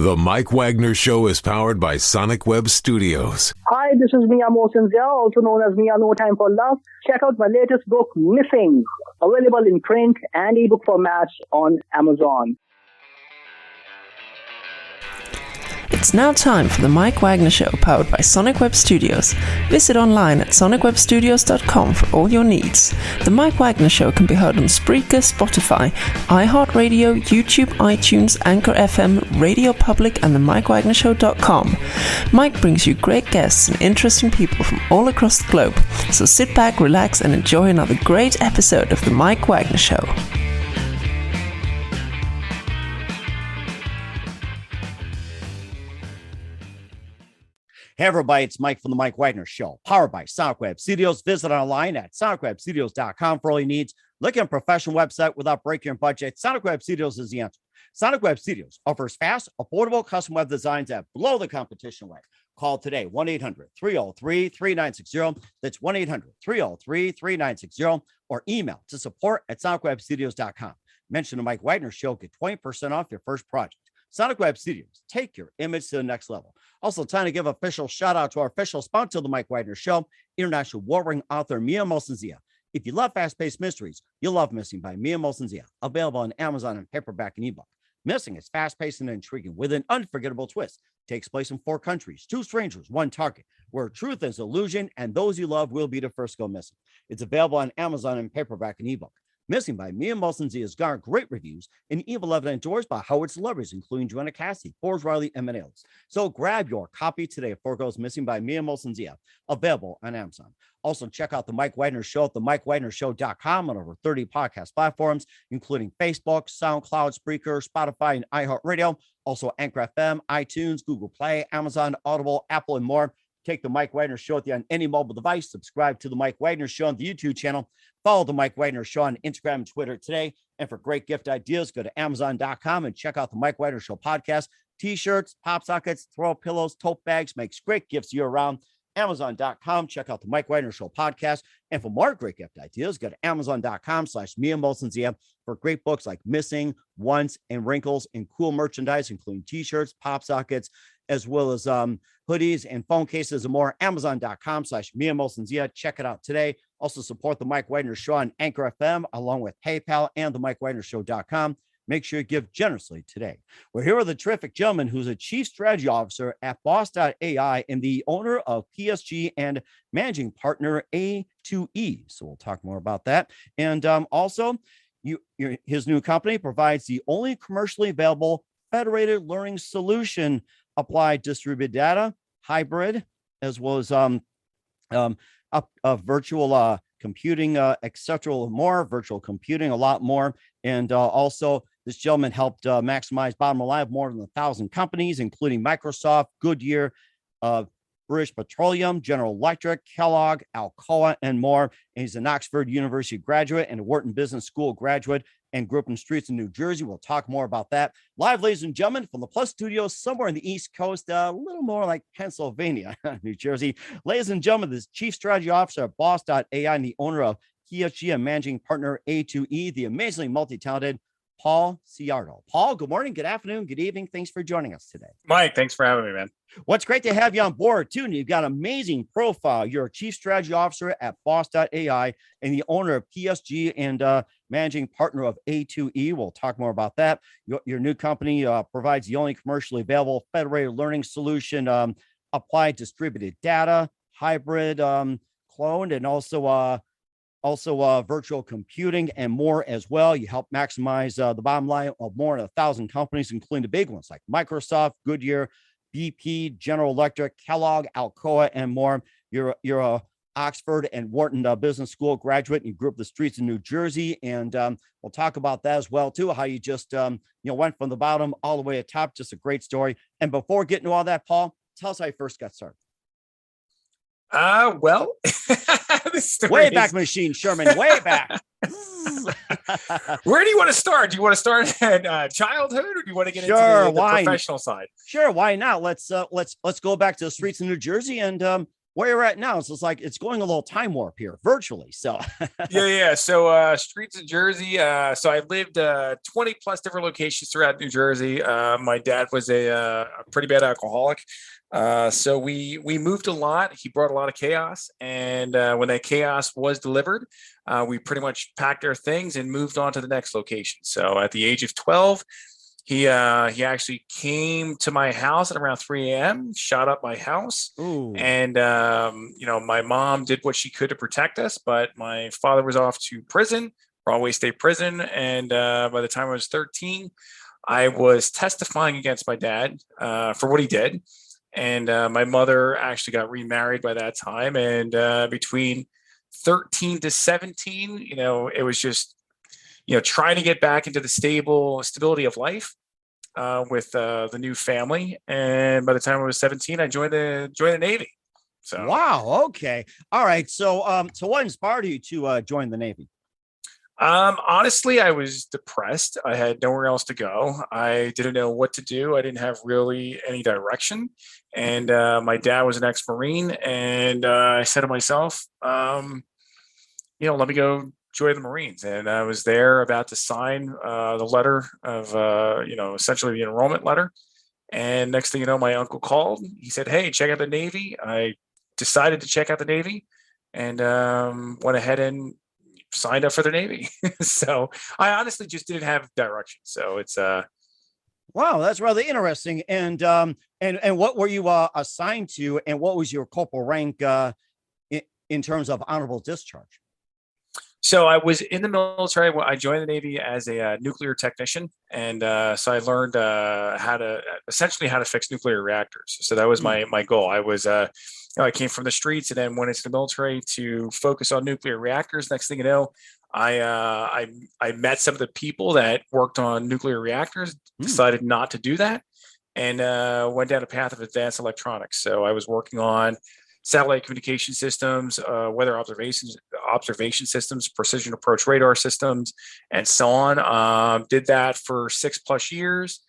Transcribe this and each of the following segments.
The Mike Wagner Show is powered by Sonic Web Studios. Hi, this is Mia Mosinzia, also known as Mia No Time for Love. Check out my latest book, Missing, available in print and ebook formats on Amazon. It's now time for the Mike Wagner Show, powered by Sonic Web Studios. Visit online at sonicwebstudios.com for all your needs. The Mike Wagner Show can be heard on Spreaker, Spotify, iHeartRadio, YouTube, iTunes, Anchor FM, Radio Public, and the MikeWagnerShow.com. Mike brings you great guests and interesting people from all across the globe. So sit back, relax, and enjoy another great episode of the Mike Wagner Show. Hey everybody, it's Mike from the Mike Wagner Show, powered by Sonic Web Studios. Visit online at sonicwebstudios.com for all your needs. Look at a professional website without breaking your budget. Sonic Web Studios is the answer. Sonic Web Studios offers fast, affordable custom web designs that blow the competition away. Call today, 1-800-303-3960. That's 1-800-303-3960. Or email to support@sonicwebstudios.com. Mention the Mike Wagner Show, get 20% off your first project. Sonic Web Studios, take your image to the next level. Also, time to give an official shout out to our official sponsor of the Mike Wagner Show, international award-winning author Mia Mosinzia. If you love fast-paced mysteries, you'll love Missing by Mia Mosinzia, available on Amazon in paperback and ebook. Missing is fast-paced and intriguing with an unforgettable twist. Takes place in 4 countries, 2 strangers, 1 target, where truth is illusion and those you love will be the first to go missing. It's available on Amazon in paperback and ebook. Missing by Mia Mosinzia has garnered great reviews and even loved and endorsed by Howard celebrities, including Joanna Cassidy, Forbes Riley, and many others. So grab your copy today before it goes missing by Mia Mosinzia, available on Amazon. Also, check out the Mike Wagner Show at themikewagnershow.com on over 30 podcast platforms, including Facebook, SoundCloud, Spreaker, Spotify, and iHeartRadio. Also, Anchor FM, iTunes, Google Play, Amazon, Audible, Apple, and more. Take the Mike Wagner Show on any mobile device. Subscribe to the Mike Wagner Show on the YouTube channel. Follow the Mike Wagner Show on Instagram and Twitter today. And for great gift ideas, go to Amazon.com and check out the Mike Wagner Show podcast. T-shirts, pop sockets, throw pillows, tote bags, makes great gifts year-round. Amazon.com. Check out the Mike Wagner Show podcast. And for more great gift ideas, go to Amazon.com/Mia Mosinzia for great books like Missing, Once, and Wrinkles, and cool merchandise, including T-shirts, pop sockets, as well as hoodies and phone cases and more. Amazon.com/Mia Mosinzia. Check it out today. Also support the Mike Wagner Show on Anchor FM, along with PayPal and the MikeWagnerShow.com. Make sure you give generously today. We're here with a terrific gentleman who's a chief strategy officer at Boss.ai and the owner of PSG and managing partner A2E. So we'll talk more about that. And also, his new company provides the only commercially available federated learning solution, applied distributed data, hybrid, as well as virtual computing, etc. More virtual computing, a lot more. And also, this gentleman helped maximize bottom line of more than 1,000 companies, including Microsoft, Goodyear, British Petroleum, General Electric, Kellogg, Alcoa, and more. And he's an Oxford University graduate and a Wharton Business School graduate, and grew up in streets in New Jersey. We'll talk more about that. Live, ladies and gentlemen, from the Plus Studios somewhere in the East Coast, a little more like Pennsylvania, New Jersey. Ladies and gentlemen, this Chief Strategy Officer at Boss.ai and the owner of PSG and managing partner A2E, the amazingly multi-talented Paul Szyarto. Paul, good morning, good afternoon, good evening. Thanks for joining us today. Mike, thanks for having me, man. Well, it's great to have you on board, too. And you've got an amazing profile. You're a chief strategy officer at Boss.ai and the owner of PSG and managing partner of A2E. We'll talk more about that. Your new company provides the only commercially available federated learning solution, applied distributed data, hybrid, cloned, and also virtual computing and more as well. You help maximize the bottom line of more than 1,000 companies, including the big ones like Microsoft, Goodyear, BP, General Electric, Kellogg, Alcoa, and more. You're a Oxford and Wharton Business School graduate, and you grew up the streets in New Jersey. And we'll talk about that as well, too, how you just went from the bottom all the way to top. Just a great story. And before getting to all that, Paul, tell us how you first got started. Well, way back, Machine Sherman, way back. Where do you want to start? Do you want to start at childhood, or do you want to get into the professional side? Sure, why not? Let's go back to the streets of New Jersey and where you're at now. So it's like it's going a little time warp here virtually. So Yeah. So streets of Jersey. So I lived 20 plus different locations throughout New Jersey. My dad was a pretty bad alcoholic. So we moved a lot. He brought a lot of chaos. And when that chaos was delivered, we pretty much packed our things and moved on to the next location. So at the age of 12, he actually came to my house at around 3 a.m., shot up my house. Ooh. And, my mom did what she could to protect us, but my father was off to prison, Broadway State Prison. And by the time I was 13, I was testifying against my dad for what he did. And my mother actually got remarried by that time. And between 13 to 17, it was just, trying to get back into the stability of life with the new family. And by the time I was 17, I joined the Navy. So wow. Okay. All right. So what inspired you to join the Navy? Honestly, I was depressed. I had nowhere else to go. I didn't know what to do. I didn't have really any direction. And my dad was an ex-Marine. And I said to myself, let me go join the Marines. And I was there about to sign the letter of, essentially the enrollment letter. And next thing you know, my uncle called. He said, hey, check out the Navy. I decided to check out the Navy and went ahead and signed up for the Navy. So I honestly just didn't have direction. So it's wow, that's rather interesting. And what were you assigned to, and what was your corporal rank in terms of honorable discharge? So I was in the military. I joined the Navy as a nuclear technician. And so I learned how to fix nuclear reactors. So that was my goal. I was, I came from the streets and then went into the military to focus on nuclear reactors. Next thing you know, I met some of the people that worked on nuclear reactors, decided not to do that, and went down a path of advanced electronics. So I was working on satellite communication systems, weather observation systems, precision approach radar systems, and so on. Did that for 6+ years,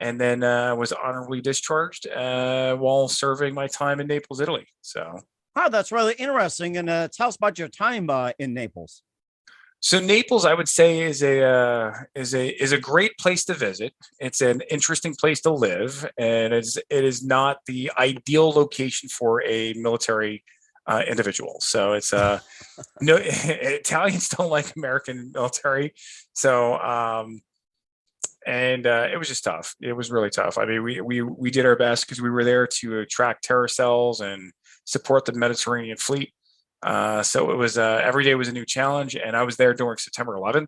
and then was honorably discharged while serving my time in Naples, Italy. So, wow, that's really interesting. And tell us about your time in Naples. So Naples, I would say, is a great place to visit. It's an interesting place to live, and it is not the ideal location for a military individual. So it's no Italians don't like American military. So it was just tough. It was really tough. I mean, we did our best because we were there to attract terror cells and support the Mediterranean fleet. So it was every day was a new challenge, and I was there during September 11th.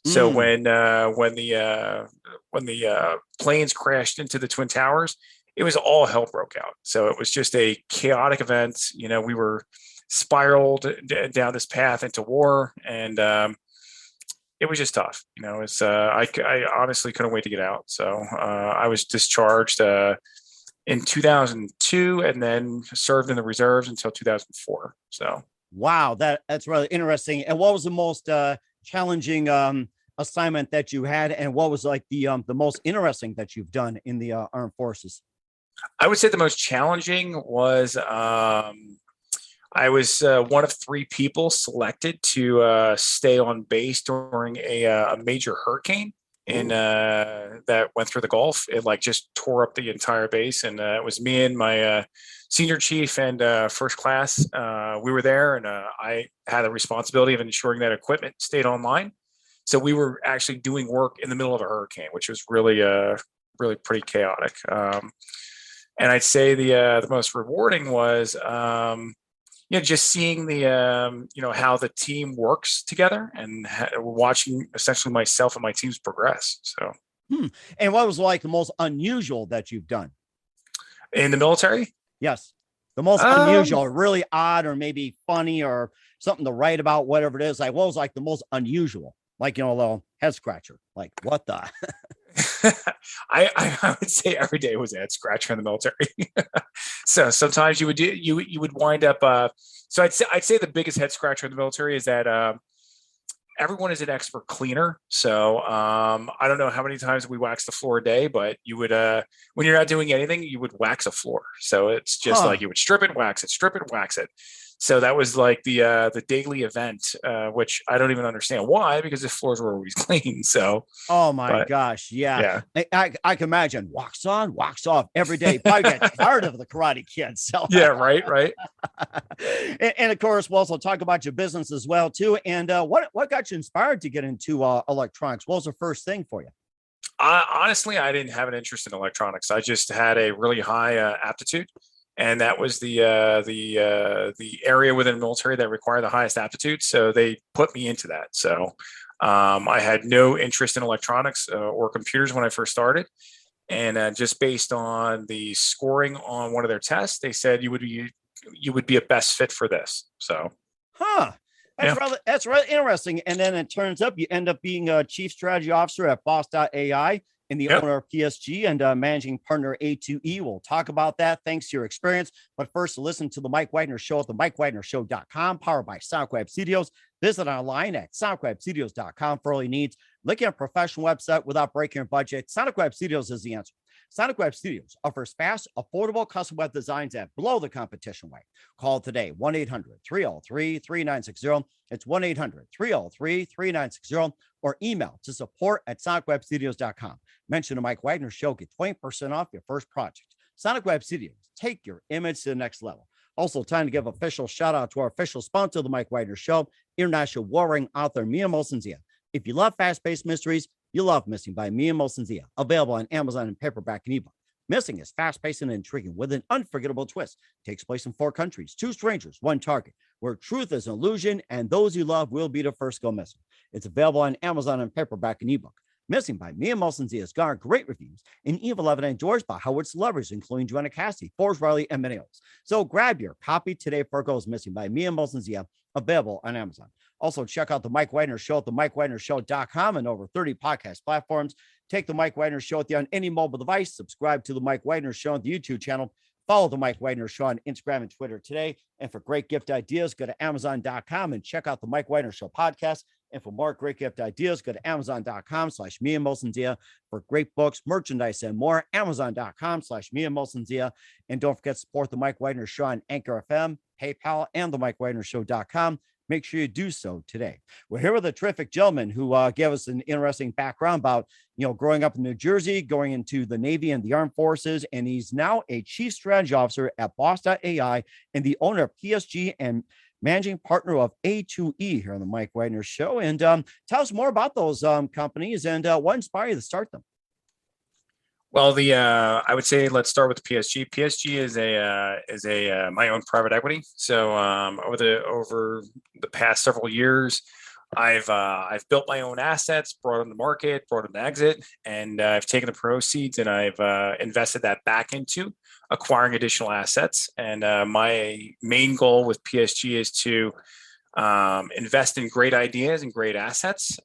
So when the planes crashed into the Twin Towers, it was all hell broke out. So it was just a chaotic event. We were spiraled down this path into war, and it was just tough. It's I honestly couldn't wait to get out. So I was discharged in 2002, and then served in the reserves until 2004. So. Wow, that's really interesting. And what was the most challenging assignment that you had, and what was like the most interesting that you've done in the armed forces? I would say the most challenging was I was one of 3 people selected to stay on base during a major hurricane that went through the Gulf. It just tore up the entire base, and it was me and my senior chief and first class. We were there, and I had the responsibility of ensuring that equipment stayed online. So we were actually doing work in the middle of a hurricane, which was really pretty chaotic. And I'd say the most rewarding was just seeing the how the team works together, and watching essentially myself and my teams progress. So, and what was like the most unusual that you've done in the military? Yes, the most unusual, really odd, or maybe funny, or something to write about, whatever it is. Like, what was like the most unusual? Like, a little head scratcher. Like, what the? I would say every day was a head scratcher in the military. So sometimes you would wind up. So I'd say the biggest head scratcher in the military is that everyone is an expert cleaner. So I don't know how many times we wax the floor a day, but you would, when you're not doing anything, you would wax a floor. So it's just like you would strip it, wax it. So that was like the daily event, which I don't even understand why, because the floors were always clean. So, oh my gosh, yeah. I can imagine wax on, wax off every day. Probably get tired of the Karate Kid. So yeah, right. and of course, we'll also talk about your business as well too. And what got you inspired to get into electronics? What was the first thing for you? Honestly, I didn't have an interest in electronics. I just had a really high aptitude. And that was the area within the military that required the highest aptitude. So they put me into that. So I had no interest in electronics or computers when I first started. And just based on the scoring on one of their tests, they said you would be a best fit for this. So, that's really interesting. And then it turns up you end up being a chief strategy officer at Boss.ai. And the owner of PSG and managing partner A2E. We'll talk about that thanks to your experience. But first, listen to the Mike Wagner Show at the MikeWagnerShow.com, powered by Sonic Web Studios. Visit online at SonicWebStudios.com for all your needs. Looking at a professional website without breaking your budget, Sonic Web Studios is the answer. Sonic Web Studios offers fast, affordable custom web designs that blow the competition away. Call today, 1-800-303-3960. It's 1-800-303-3960, or email to support@sonicwebstudios.com. Mention the Mike Wagner Show, get 20% off your first project. Sonic Web Studios, take your image to the next level. Also, time to give official shout out to our official sponsor of the Mike Wagner Show, international warring author Mia Molson-Zia. If you love fast-paced mysteries, you love Missing by Mia Molson-Zia, available on Amazon in paperback and ebook. Missing is fast-paced and intriguing with an unforgettable twist. Takes place in 4 countries, 2 strangers, 1 target, where truth is an illusion and those you love will be the first go missing. It's available on Amazon in paperback and ebook. Missing by Mia Molson-Zia has garnered great reviews and even loved and enjoyed by Howard celebrities, including Joanna Cassidy, Forrest Riley, and many others. So grab your copy today for Goes Missing by Mia Molson-Zia, available on Amazon. Also, check out the Mike Wagner Show at the MikeWagnerShow.com and over 30 podcast platforms. Take the Mike Wagner Show with you on any mobile device. Subscribe to the Mike Wagner Show on the YouTube channel. Follow the Mike Wagner Show on Instagram and Twitter today. And for great gift ideas, go to Amazon.com and check out the Mike Wagner Show podcast. And for more great gift ideas, go to Amazon.com/Mia Molson-Zia for great books, merchandise, and more. Amazon.com/Mia Molson-Zia. And don't forget to support the Mike Wagner Show on Anchor FM, PayPal, and the MikeWagnerShow.com. Make sure you do so today. We're here with a terrific gentleman who gave us an interesting background about, growing up in New Jersey, going into the Navy and the Armed Forces, and he's now a chief strategy officer at Boss.ai and the owner of PSG and managing partner of A2E here on the Mike Wagner Show. And tell us more about those companies and what inspired you to start them. Well, I would say let's start with PSG. PSG is a my own private equity. So over the past several years, I've built my own assets, brought them to market, brought them to exit, and I've taken the proceeds and I've invested that back into acquiring additional assets. And my main goal with PSG is to invest in great ideas and great assets,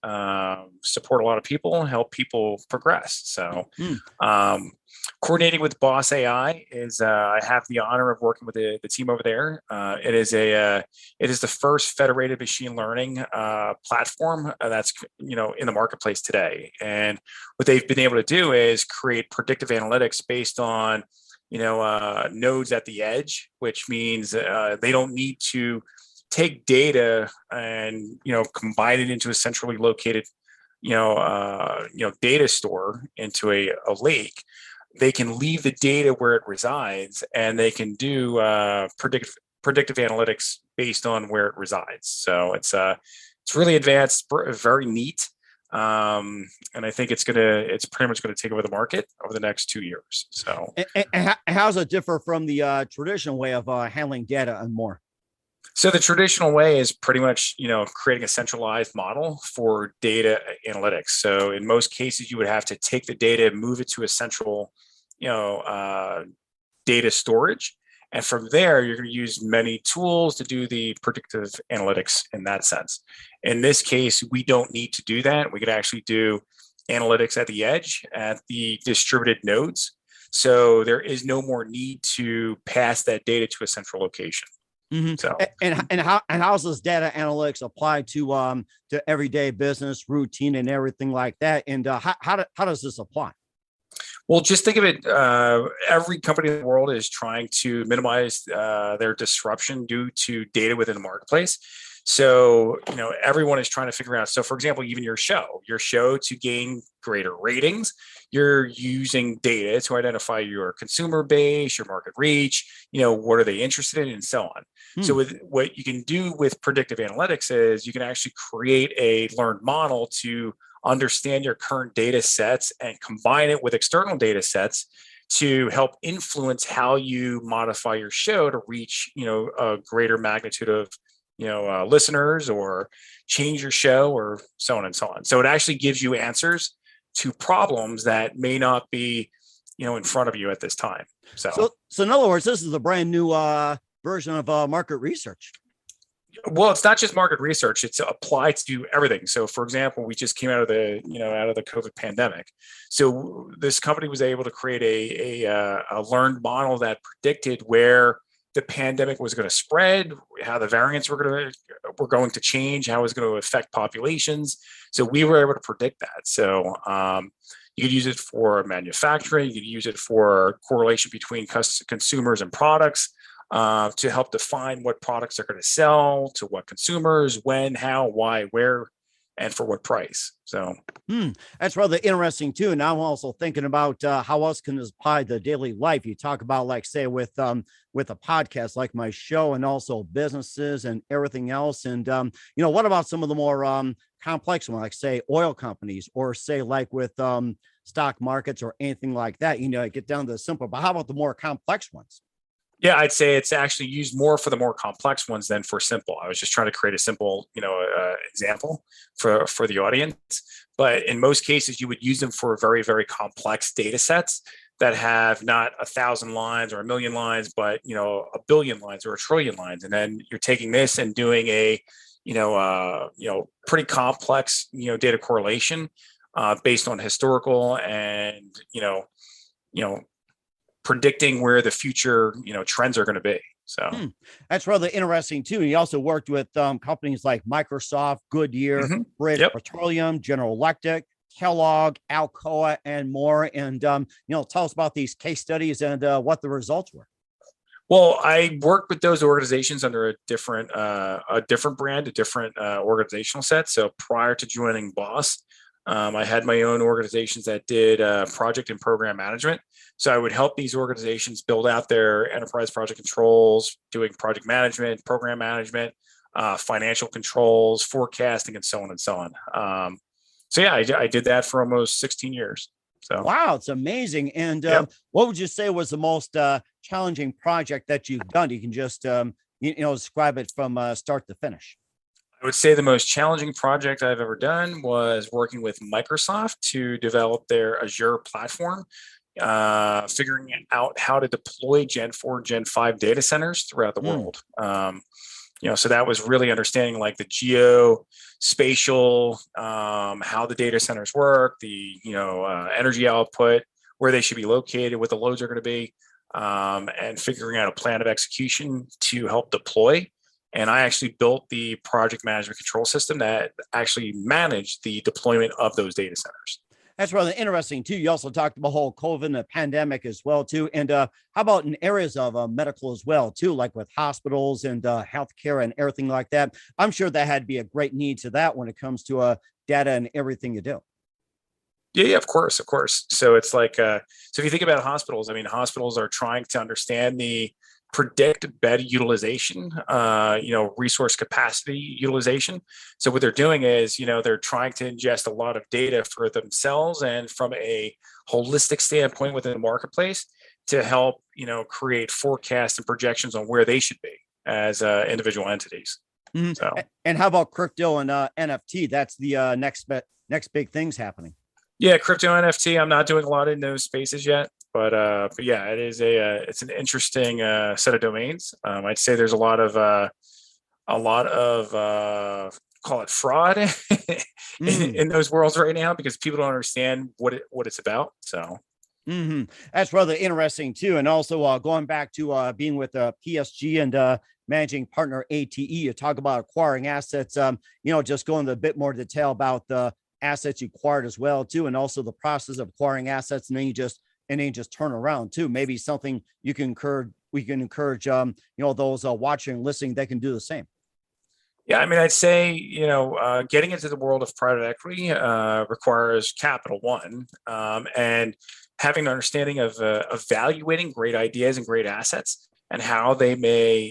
support a lot of people, help people progress. So coordinating with Boss.ai is I have the honor of working with the team over there. It is the first federated machine learning platform that's in the marketplace today. And what they've been able to do is create predictive analytics based on nodes at the edge, which means they don't need to take data and combine it into a centrally located data store into a lake. They can leave the data where it resides, and they can do predictive analytics based on where it resides. So it's really advanced, very neat, and I think it's pretty much gonna take over the market over the next 2 years. So, and how does it differ from the traditional way of handling data and more? So the traditional way is pretty much, creating a centralized model for data analytics. So in most cases, you would have to take the data, move it to a central, data storage. And from there, you're going to use many tools to do the predictive analytics in that sense. In this case, we don't need to do that. We could actually do analytics at the edge at the distributed nodes. So there is no more need to pass that data to a central location. So, and how's this data analytics apply to everyday business routine and everything like that? And how does this apply? Well, just think of it. Every company in the world is trying to minimize their disruption due to data within the marketplace. So, everyone is trying to figure out. So, for example, even your show to gain greater ratings, you're using data to identify your consumer base, your market reach, what are they interested in, and so on. So with what you can do with predictive analytics is you can actually create a learned model to understand your current data sets and combine it with external data sets to help influence how you modify your show to reach, a greater magnitude of listeners, or change your show, or so on and so on. So it actually gives you answers to problems that may not be, in front of you at this time. So in other words, this is a brand new version of market research. Well, it's not just market research; it's applied to everything. So, for example, we just came out of the COVID pandemic. So this company was able to create a learned model that predicted where the pandemic was going to spread, how the variants were going to change, how it was going to affect populations. So we were able to predict that. So you could use it for manufacturing, you could use it for correlation between consumers and products, to help define what products are going to sell to what consumers, when, how, why, where, and for what price. So that's rather interesting too. And I'm also thinking about how else can this apply to daily life. You talk about, like, say, with a podcast like my show, and also businesses and everything else. And what about some of the more complex ones, like, say, oil companies, or say, like, with stock markets or anything like that? Get down to the simple. But how about the more complex ones? Yeah, I'd say it's actually used more for the more complex ones than for simple. I was just trying to create a simple, example for the audience. But in most cases, you would use them for very, very complex data sets that have not 1,000 lines or 1,000,000 lines, but 1,000,000,000 lines or 1,000,000,000,000 lines. And then you're taking this and doing a, pretty complex, data correlation based on historical and, predicting where the future, trends are going to be. So that's rather interesting too. He also worked with companies like Microsoft, Goodyear, British Petroleum, General Electric, Kellogg, Alcoa, and more. And tell us about these case studies and what the results were. Well, I worked with those organizations under a different brand, a different organizational set. So prior to joining Boss, I had my own organizations that did project and program management. So I would help these organizations build out their enterprise project controls, doing project management, program management, financial controls, forecasting, and so on and so on. I did that for almost 16 years. So wow, it's amazing. And what would you say was the most challenging project that you've done? You can just describe it from start to finish. I would say the most challenging project I've ever done was working with Microsoft to develop their Azure platform, figuring out how to deploy Gen 4, Gen 5 data centers throughout the world. So that was really understanding, like, the geospatial, how the data centers work, the energy output, where they should be located, what the loads are going to be, and figuring out a plan of execution to help deploy. And I actually built the project management control system that actually managed the deployment of those data centers. That's rather interesting too. You also talked about the whole COVID and the pandemic as well too. And how about in areas of medical as well too, like with hospitals and healthcare and everything like that? I'm sure that had to be a great need to that when it comes to data and everything you do. Yeah, of course. So it's like, so if you think about hospitals, hospitals are trying to understand predict bed utilization, resource capacity utilization. So what they're doing is, they're trying to ingest a lot of data for themselves and from a holistic standpoint within the marketplace to help, create forecasts and projections on where they should be as individual entities. So, and how about crypto and NFT? That's the next big things happening. Yeah, crypto NFT. I'm not doing a lot in those spaces yet. But yeah, it's an interesting set of domains. I'd say there's a lot of call it fraud in those worlds right now because people don't understand what it's about. So that's rather interesting too. And also going back to being with PSG and managing partner ATE. You talk about acquiring assets, just go into a bit more detail about the assets you acquired as well too, and also the process of acquiring assets, and then you just turn around too. Maybe something we can encourage those watching and listening, they can do the same. Yeah, I mean, I'd say, getting into the world of private equity requires capital, one, and having an understanding of evaluating great ideas and great assets and how they may,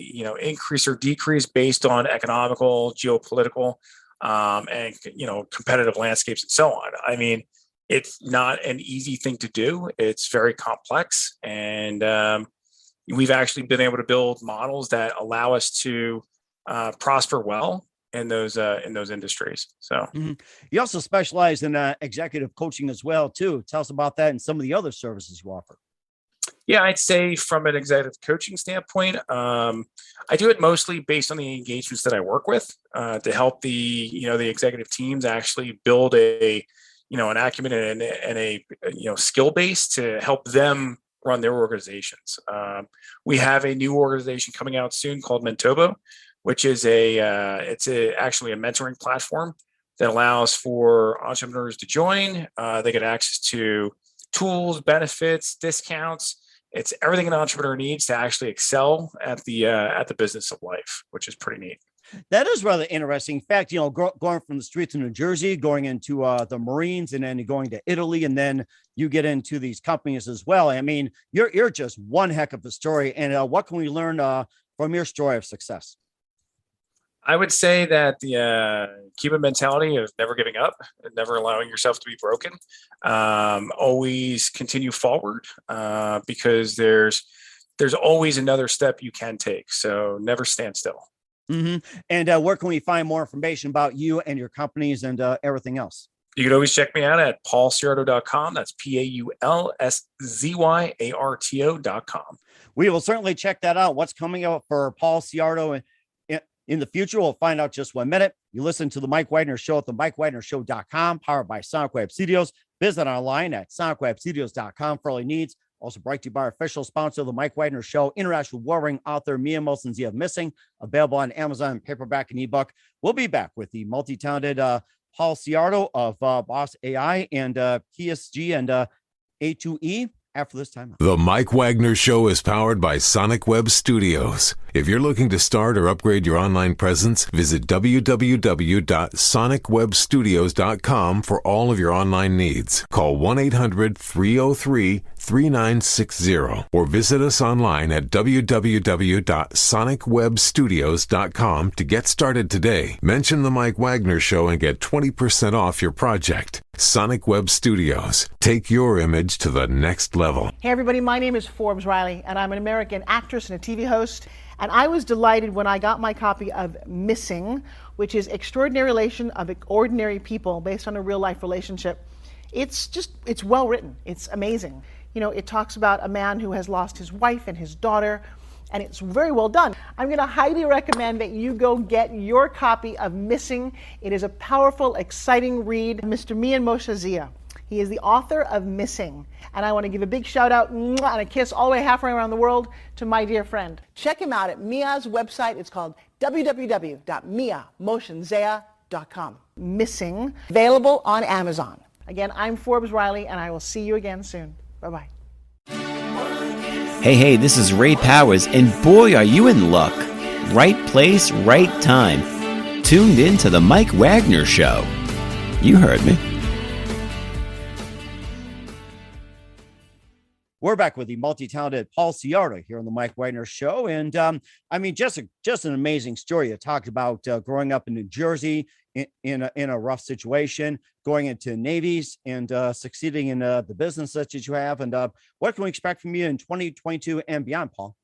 increase or decrease based on economical, geopolitical, and, competitive landscapes and so on. I mean, it's not an easy thing to do. It's very complex. And we've actually been able to build models that allow us to prosper well in those industries. So you also specialize in executive coaching as well too. Tell us about that and some of the other services you offer. Yeah, I'd say from an executive coaching standpoint, I do it mostly based on the engagements that I work with to help the executive teams actually build an acumen and a skill base to help them run their organizations. We have a new organization coming out soon called Mentobo, which is actually a mentoring platform that allows for entrepreneurs to join. They get access to tools, benefits, discounts. It's everything an entrepreneur needs to actually excel at the business of life, which is pretty neat. That is rather interesting. In fact, going from the streets of New Jersey, going into the Marines, and then going to Italy, and then you get into these companies as well. I mean, you're just one heck of a story. And what can we learn from your story of success? I would say that the Cuban mentality of never giving up, never allowing yourself to be broken, always continue forward because there's always another step you can take. So never stand still. Mm-hmm. And where can we find more information about you and your companies and everything else? You can always check me out at paulszyarto.com. That's paulszyarto.com. We will certainly check that out. What's coming up for Paul Szyarto in the future, we'll find out just 1 minute. You listen to the Mike Wagner Show at the MikeWagnerShow.com, powered by Sonic Web Studios. Visit online at sonicwebstudios.com for all your needs. Also brought to you by our official sponsor of the Mike Wagner Show, international warring author Mia Molson's of Missing, available on Amazon, paperback, and ebook. We'll be back with the multi-talented Paul Szyarto of Boss.ai and PSG and A2E after this time. The Mike Wagner Show is powered by Sonic Web Studios. If you're looking to start or upgrade your online presence, visit www.sonicwebstudios.com for all of your online needs. Call 1-800-303-3960 or visit us online at www.sonicwebstudios.com to get started today. Mention the Mike Wagner Show and get 20% off your project. Sonic Web Studios. Take your image to the next level. Hey everybody, my name is Forbes Riley and I'm an American actress and a TV host. And I was delighted when I got my copy of Missing, which is Extraordinary Relation of Ordinary People based on a real life relationship. It's well written. It's amazing. It talks about a man who has lost his wife and his daughter, and it's very well done. I'm going to highly recommend that you go get your copy of Missing. It is a powerful, exciting read. Mr. Mian Moshe Zia. He is the author of Missing. And I want to give a big shout out and a kiss all the way halfway around the world to my dear friend. Check him out at Mia's website. It's called www.miamoshenzea.com. Missing, available on Amazon. Again, I'm Forbes Riley, and I will see you again soon. Bye-bye. Hey, this is Ray Powers, and boy, are you in luck. Right place, right time. Tuned in to the Mike Wagner Show. You heard me. We're back with the multi-talented Paul Szyarto here on the Mike Wagner Show. And just an amazing story. You talked about growing up in New Jersey in a rough situation, going into navies and succeeding in the business that you have. And what can we expect from you in 2022 and beyond, Paul?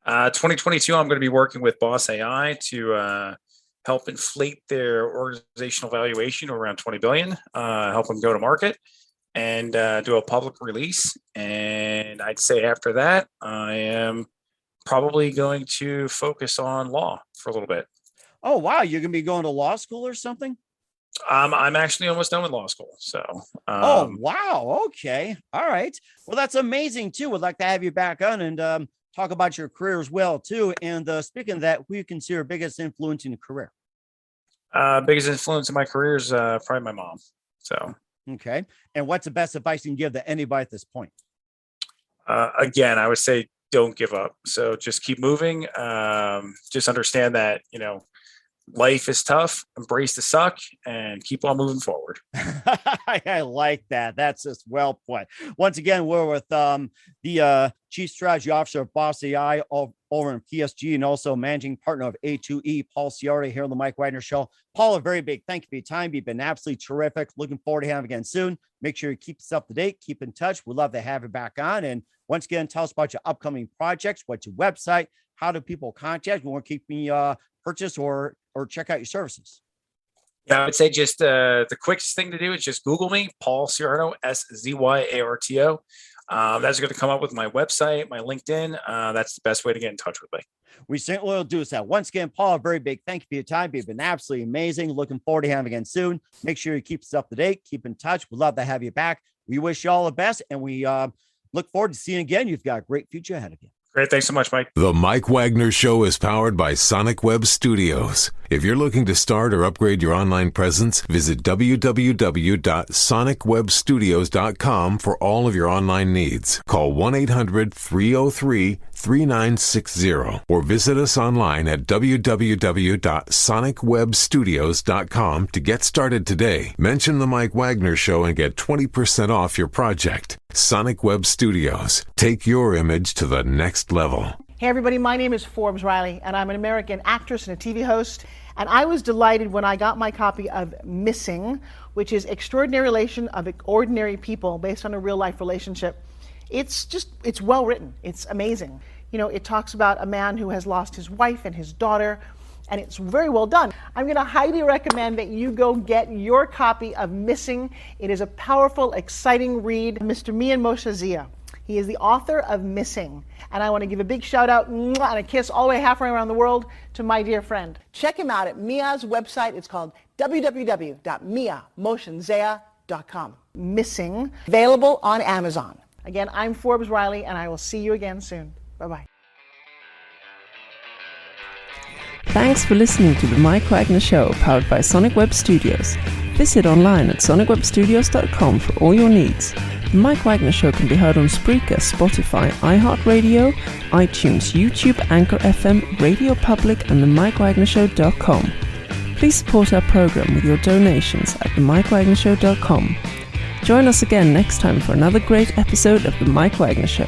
2022, I'm going to be working with Boss.ai to help inflate their organizational valuation to around $20 billion, help them go to market, and do a public release. And I'd say after that, I am probably going to focus on law for a little bit. Oh, wow. You're going to be going to law school or something? I'm actually almost done with law school. So. Oh, wow. Okay. All right. Well, that's amazing too. We'd like to have you back on and talk about your career as well, too. And speaking of that, who you consider biggest influence in your career? Biggest influence in my career is probably my mom. So, okay. And what's the best advice you can give to anybody at this point? Again, I would say don't give up. So just keep moving. Just understand that, life is tough, embrace the suck, and keep on moving forward. I like that. That's just well put. Once again, we're with the Chief Strategy Officer of Boss.ai over in PSG and also Managing Partner of A2E, Paul Szyarto, here on the Mike Wagner Show. Paul, a very big thank you for your time. You've been absolutely terrific. Looking forward to having you again soon. Make sure you keep us up to date. Keep in touch. We'd love to have you back on. And once again, tell us about your upcoming projects. What's your website? How do people contact you? Want to keep me purchase or check out your services? Yeah, I would say just the quickest thing to do is just Google me, Paul Szyarto, Szyarto. That's going to come up with my website, my LinkedIn. That's the best way to get in touch with me. We certainly will do that. Once again, Paul, a very big thank you for your time. You've been absolutely amazing. Looking forward to having you again soon. Make sure you keep us up to date. Keep in touch. We'd love to have you back. We wish you all the best, and we look forward to seeing you again. You've got a great future ahead of you. Great. Thanks so much, Mike. The Mike Wagner Show is powered by Sonic Web Studios. If you're looking to start or upgrade your online presence, visit www.sonicwebstudios.com for all of your online needs. Call 1-800-303-3960 or visit us online at www.sonicwebstudios.com to get started today. Mention the Mike Wagner Show and get 20% off your project. Sonic Web Studios. Take your image to the next level. Hey everybody, my name is Forbes Riley, and I'm an American actress and a TV host. And I was delighted when I got my copy of Missing, which is Extraordinary Relation of Ordinary People based on a real life relationship. It's well written. It's amazing. It talks about a man who has lost his wife and his daughter, and it's very well done. I'm going to highly recommend that you go get your copy of Missing. It is a powerful, exciting read. Mr. Mian Moshe Zia. He is the author of Missing. And I want to give a big shout out and a kiss all the way halfway around the world to my dear friend. Check him out at Mia's website. It's called www.miamotionsea.com. Missing, available on Amazon. Again, I'm Forbes Riley, and I will see you again soon. Bye-bye. Thanks for listening to the Mike Wagner Show, powered by Sonic Web Studios. Visit online at sonicwebstudios.com for all your needs. The Mike Wagner Show can be heard on Spreaker, Spotify, iHeartRadio, iTunes, YouTube, Anchor FM, Radio Public, and themikewagnershow.com. Please support our program with your donations at themikewagnershow.com. Join us again next time for another great episode of The Mike Wagner Show.